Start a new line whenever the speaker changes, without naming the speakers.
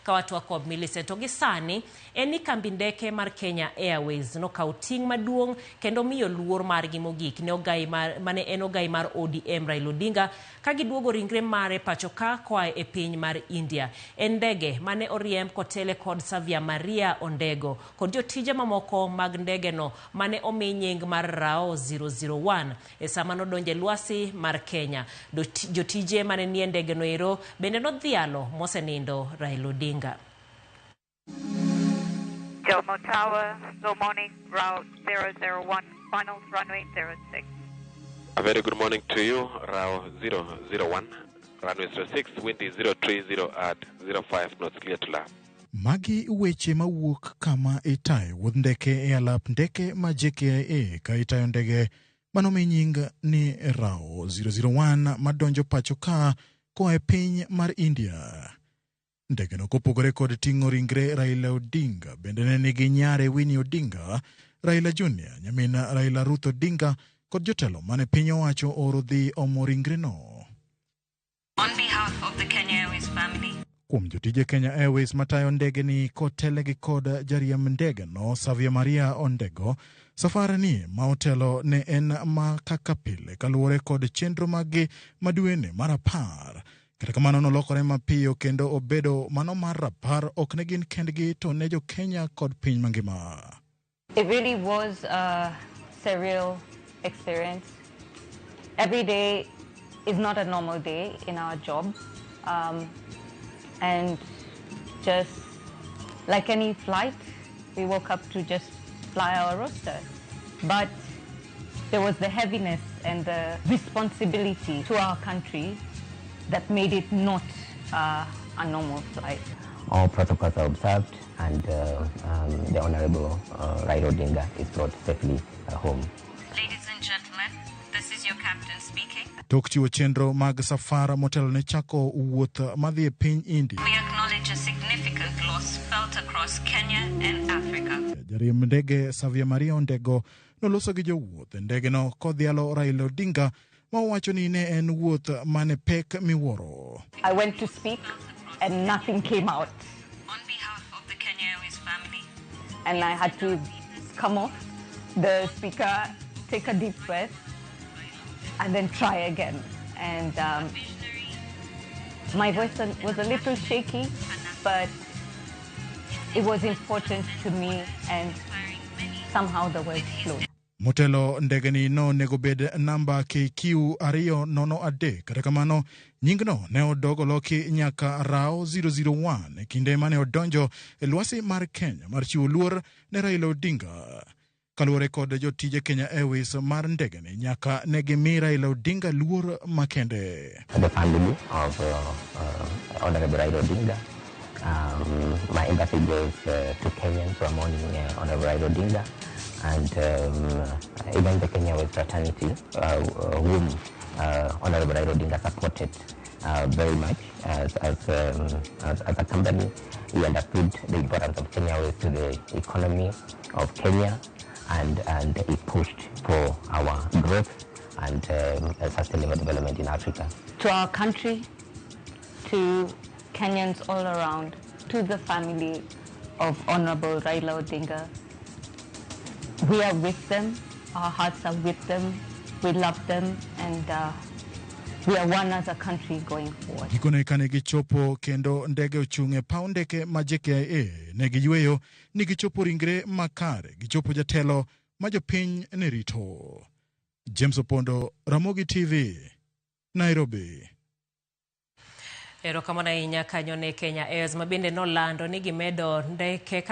ka watu wako Millicent Ogisani eni kambi ndeke mar Kenya Airways no kauting maduong kendo miyo luor margi mogik ne ogai mane en ogai mar ODM Raila Odinga ka giduogo ringre mare pacho ka koa e piny mar India. En ndege mane oriemb kotele kod Savia Maria Ondego kod jotije mamoko mag ndege no mane omi nying mar Rao 001 e sama nodonje lwasi mar Kenya. Jotije mane nie ndege no ero bende nodhialo mosenindo Raila Odinga.
Jomo Tower, good morning, Route 001, final runway 06.
A very good morning to you, Route 001, runway 06, wind is 030 at 05 knots, clear to land.
Magi weche mawuok kama itayo wuodh ndeke e alap ndeke ma JKIA ka itayo ndege manomi nying ni Rao 001 madonjo pacho ka koa e piny mar India. Ndege no kopogore kod ting'o ringre Raila Odinga bende ne nigi nyare Winnie Odinga, Raila Junior, nyamina Raila Ruth Odinga kod jotelo mane piny owacho oro dhi omo ringre no.
On behalf of the Kenya Airways family,
kuom jotije Kenya Airways matayo ndege ni kotelegi kod jariemb ndege no Savia Maria Ondego, safari ni maotelo ne en ma kaka pile kaluwore kod chenro magi maduene mar 10. Kata kamano nolokore mapiyo kendo obedo mano mar 10 ok ne gin kendgi to ne jo Kenya kod piny mangima.
It really was a surreal experience. Every day is not a normal day in our job. And just like any flight, we woke up to just fly our roster. But there was the heaviness and the responsibility to our country that made it not a normal flight.
All protocols are observed and the Honorable Raila Odinga is brought safely home.
ladies and gentlemen, this is your captain speaking.
Tok chiwo chenro mag safara motelo ne chako wuoth madhi e piny India.
We acknowledge a significant loss felt across Kenya and Africa.
Jariemb ndege Savia Maria Ondego noloso gi jowuoth ndege no kodhialo Raila Odinga ma wacho ni ne en wuoth mane pek miwuoro.
I went to speak and nothing came out.
On behalf of the Kenya Airways family,
And I had to come off the speaker, take a deep breath, and then try again. And my voice was a little shaky, but it was important to me, and somehow the words flowed.
Motelo ndege ni no nego bed namba KQ 203. Kata kamano nyingno ne odogo loki nyaka Rao 001 e kinde mane odonjo e lwasi mar Kenya mar chiwo luor ne Raila Odinga. Kaluwore kod jotije Kenya Airways mar ndege ni nyaka ne gimi Raila Odinga luor makende.
The family of Honorable Raila Odinga, my embassy goes to Kenyans who are mourning Honorable Raila Odinga, and even the Kenya Airways fraternity, whom Honorable Raila Odinga supported very much as a company. We understood the importance of Kenya Airways to the economy of Kenya, and it pushed for our growth and sustainable development in Africa.
To our country, to Kenyans all around, to the family of Honorable Raila Odinga, we are with them, our hearts are with them, we love them, and we are one as a country going forward.
Gikone kane gichopo kendo ndege ochunge paw ndeke ma JKIA ne giyweyo ni gichopo ringre makare, gichopo jatelo ma jopiny ne rito. James Opondo, Ramogi TV, Nairobi.
Ero kamana inya kanyo ne Kenya Airways mabende nolando ni gimedo ndeke